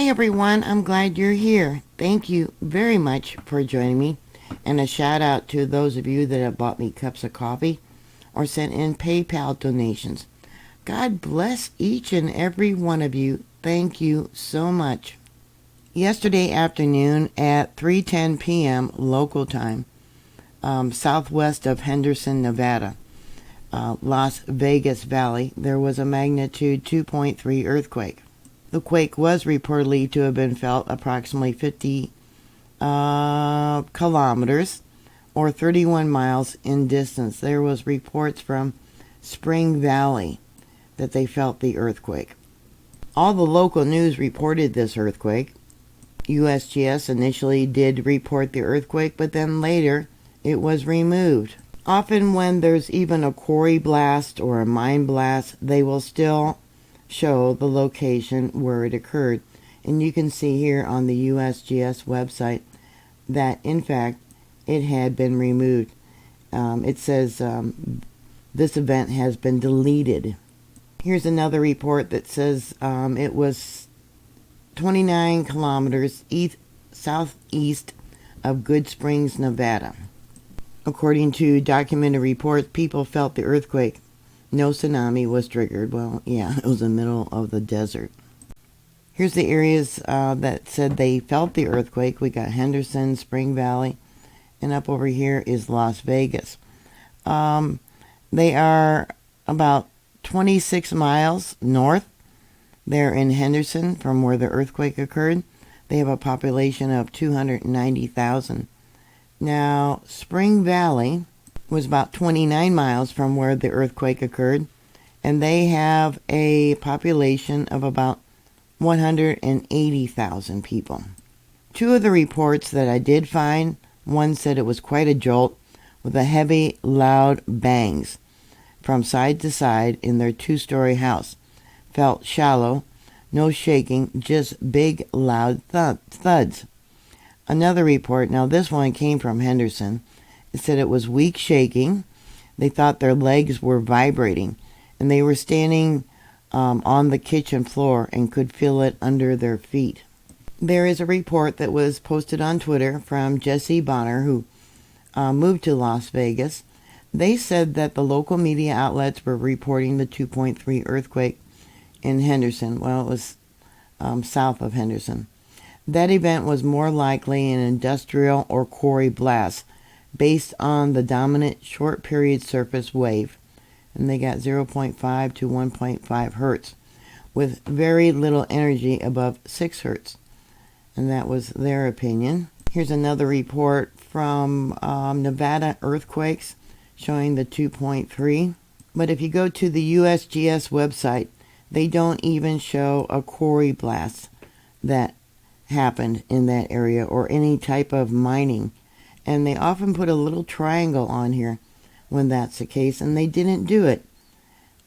Hi everyone, I'm glad you're here. Thank you very much for joining me, and a shout out to those of you that have bought me cups of coffee or sent in PayPal donations. God bless each and every one of you. Thank you so much. Yesterday afternoon at 3:10 p.m. local time, southwest of Henderson, Nevada, Las Vegas Valley, there was a magnitude 2.3 earthquake. The quake was reportedly to have been felt approximately 50 kilometers or 31 miles in distance. There was reports from Spring Valley that they felt the earthquake. All the local news reported this earthquake. USGS initially did report the earthquake, but then later it was removed. Often when there's even a quarry blast or a mine blast, they will still show the location where it occurred. And you can see here on the USGS website that in fact it had been removed. It says this event has been deleted. Here's another report that says it was 29 kilometers southeast of Good Springs, Nevada. According to documented reports, people felt the earthquake. No tsunami was triggered. Well, yeah, it was in the middle of the desert. Here's the areas that said they felt the earthquake. We got Henderson, Spring Valley, and up over here is Las Vegas. They are about 26 miles north. They're in Henderson from where the earthquake occurred. They have a population of 290,000. Now, Spring Valley was about 29 miles from where the earthquake occurred, and they have a population of about 180,000 people. Two of the reports that I did find, one said it was quite a jolt with a heavy, loud bangs from side to side in their two-story house. Felt shallow, no shaking, just big, loud thuds. Another report, now this one came from Henderson, it said it was weak shaking. They thought their legs were vibrating, and they were standing on the kitchen floor and could feel it under their feet. There is a report that was posted on Twitter from Jesse Bonner, who moved to Las Vegas. They said that the local media outlets were reporting the 2.3 earthquake in Henderson. Well, it was south of Henderson. That event was more likely an industrial or quarry blast based on the dominant short period surface wave, and they got 0.5 to 1.5 hertz with very little energy above 6 hertz, and that was their opinion. Here's another report from Nevada earthquakes showing the 2.3, but if you go to the USGS website, they don't even show a quarry blast that happened in that area or any type of mining. And they often put a little triangle on here when that's the case, and they didn't do it,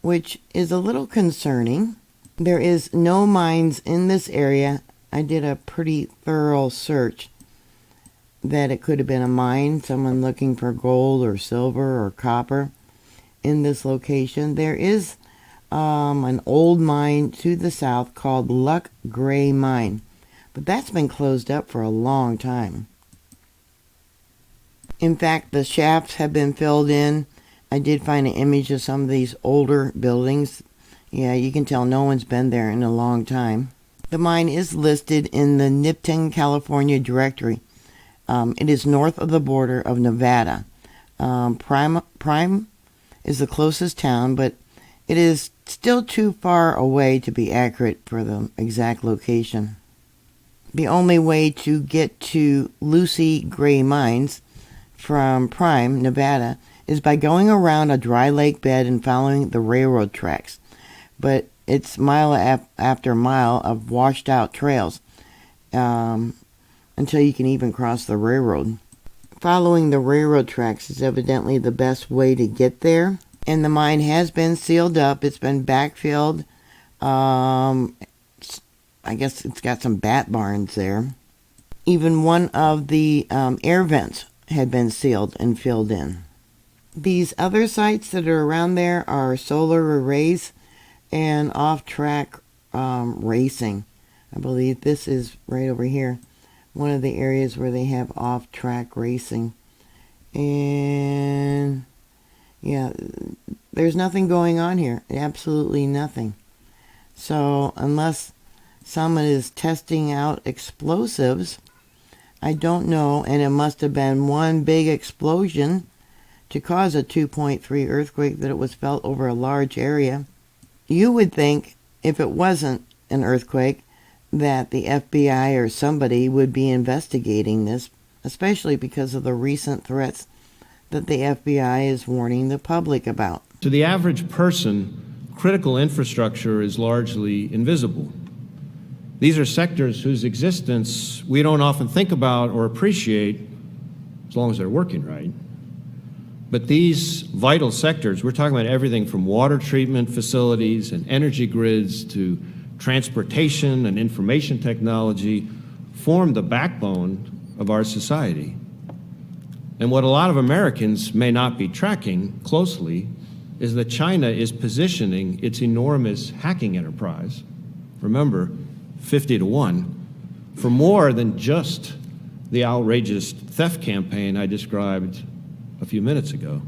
which is a little concerning. There is no mines in this area. I did a pretty thorough search that it could have been a mine, someone looking for gold or silver or copper in this location. There is an old mine to the south called Luck Gray Mine, but that's been closed up for a long time. In fact, the shafts have been filled in. I did find an image of some of these older buildings. Yeah, you can tell no one's been there in a long time. The mine is listed in the Nipton, California directory. It is north of the border of Nevada. Prime is the closest town, but it is still too far away to be accurate for the exact location. The only way to get to Lucy Gray Mines from Prime, Nevada, is by going around a dry lake bed and following the railroad tracks. But it's mile after mile of washed out trails until you can even cross the railroad. Following the railroad tracks is evidently the best way to get there. And the mine has been sealed up. It's been backfilled. I guess it's got some bat barns there. Even one of the air vents had been sealed and filled in. These other sites that are around there are solar arrays and off-track racing. I believe this is right over here, one of the areas where they have off-track racing. And yeah, there's nothing going on here. Absolutely nothing. So unless someone is testing out explosives, I don't know, and it must have been one big explosion to cause a 2.3 earthquake that it was felt over a large area. You would think, if it wasn't an earthquake, that the FBI or somebody would be investigating this, especially because of the recent threats that the FBI is warning the public about. To the average person, critical infrastructure is largely invisible. These are sectors whose existence we don't often think about or appreciate, as long as they're working right. But these vital sectors, we're talking about everything from water treatment facilities and energy grids to transportation and information technology, form the backbone of our society. And what a lot of Americans may not be tracking closely is that China is positioning its enormous hacking enterprise, remember, 50-1, for more than just the outrageous theft campaign I described a few minutes ago.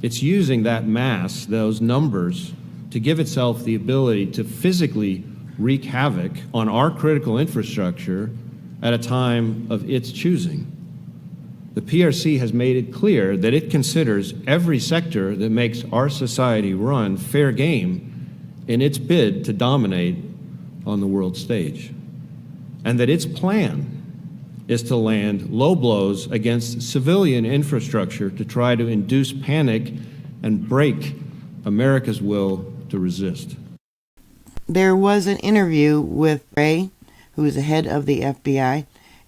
It's using that mass, those numbers, to give itself the ability to physically wreak havoc on our critical infrastructure at a time of its choosing. The PRC has made it clear that it considers every sector that makes our society run fair game in its bid to dominate on the world stage, and that its plan is to land low blows against civilian infrastructure to try to induce panic and break America's will to resist. There was an interview with Ray, who is the head of the FBI,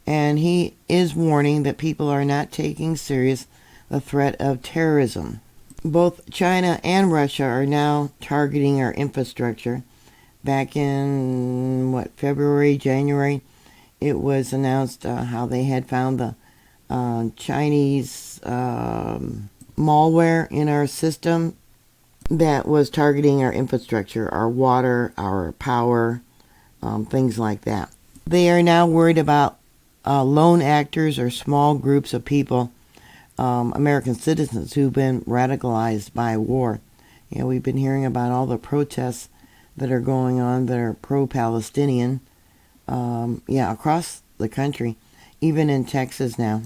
and he is warning that people are not taking serious the threat of terrorism. Both China and Russia are now targeting our infrastructure. Back in, February, January, it was announced how they had found the Chinese malware in our system that was targeting our infrastructure, our water, our power, things like that. They are now worried about lone actors or small groups of people, American citizens who've been radicalized by war. You know, we've been hearing about all the protests that are going on that are pro-Palestinian, across the country, even in Texas now.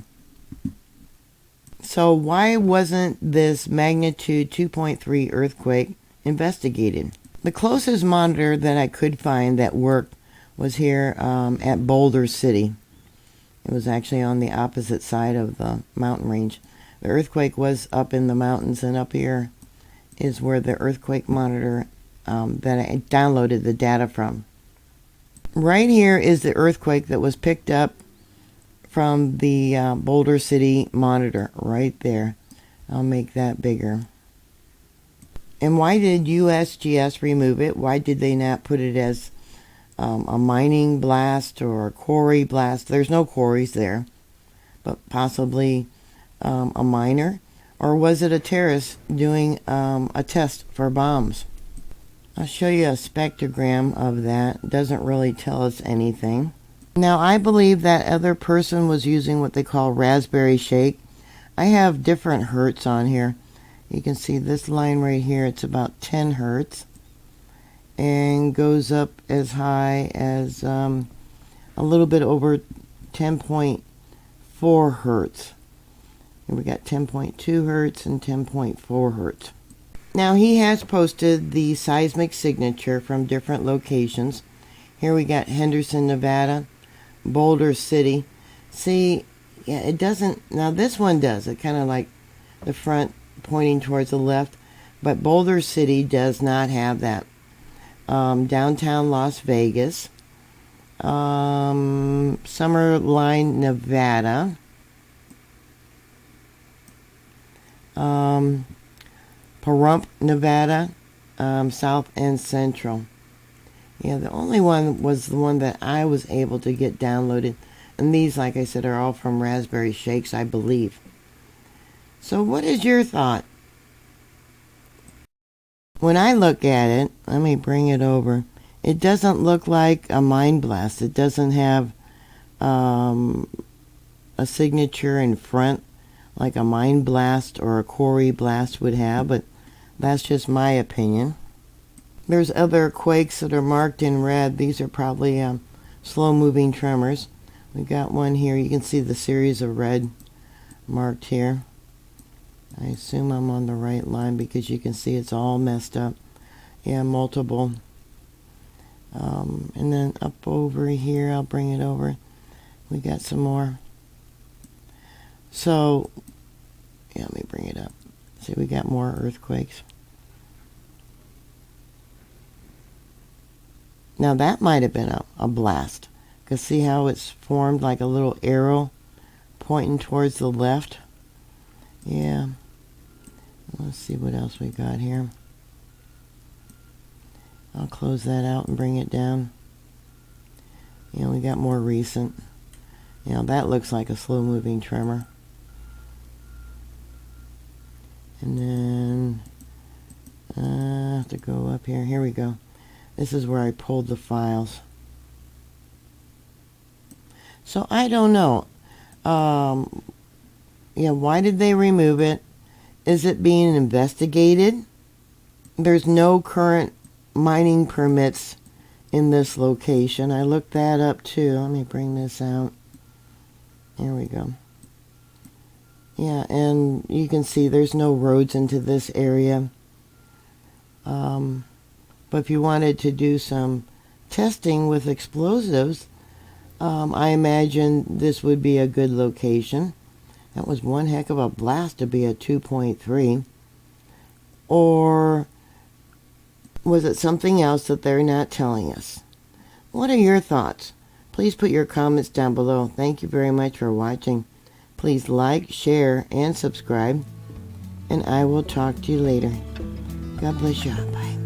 So why wasn't this magnitude 2.3 earthquake investigated? The closest monitor that I could find that worked was here at Boulder City. It was actually on the opposite side of the mountain range. The earthquake was up in the mountains, and up here is where the earthquake monitor that I downloaded the data from. Right here is the earthquake that was picked up from the Boulder City monitor, right there. I'll make that bigger. And why did USGS remove it? Why did they not put it as a mining blast or a quarry blast? There's no quarries there, but possibly a miner. Or was it a terrorist doing a test for bombs? I'll show you a spectrogram of that. It doesn't really tell us anything. Now, I believe that other person was using what they call raspberry shake. I have different hertz on here. You can see this line right here, it's about 10 hertz. And goes up as high as a little bit over 10.4 hertz. And we got 10.2 hertz and 10.4 hertz. Now, he has posted the seismic signature from different locations. Here we got Henderson, Nevada, Boulder City. See, yeah, it doesn't, now this one does. It kind of like the front pointing towards the left, but Boulder City does not have that. Downtown Las Vegas, Summerline, Nevada, Pahrump, Nevada, South and Central. Yeah, the only one was the one that I was able to get downloaded. And these, like I said, are all from Raspberry Shakes, I believe. So what is your thought? When I look at it, let me bring it over. It doesn't look like a mine blast. It doesn't have a signature in front like a mine blast or a quarry blast would have, but that's just my opinion. There's other quakes that are marked in red. These are probably slow-moving tremors. We got one here. You can see the series of red marked here. I assume I'm on the right line because you can see it's all messed up. Yeah, multiple. And then up over here, I'll bring it over. We got some more. So, yeah, let me bring it up. See, we got more earthquakes. Now that might have been a blast. Because see how it's formed like a little arrow pointing towards the left? Yeah. Let's see what else we got here. I'll close that out and bring it down. You know, we got more recent. You know, that looks like a slow-moving tremor. And then I have to go up here. Here we go. This is where I pulled the files. So I don't know. Yeah, why did they remove it? Is it being investigated? There's no current mining permits in this location. I looked that up too. Let me bring this out. There we go. Yeah, and you can see there's no roads into this area. But if you wanted to do some testing with explosives, I imagine this would be a good location. That was one heck of a blast to be a 2.3. Or was it something else that they're not telling us? What are your thoughts? Please put your comments down below. Thank you very much for watching. Please like, share, and subscribe. And I will talk to you later. God bless you. Bye.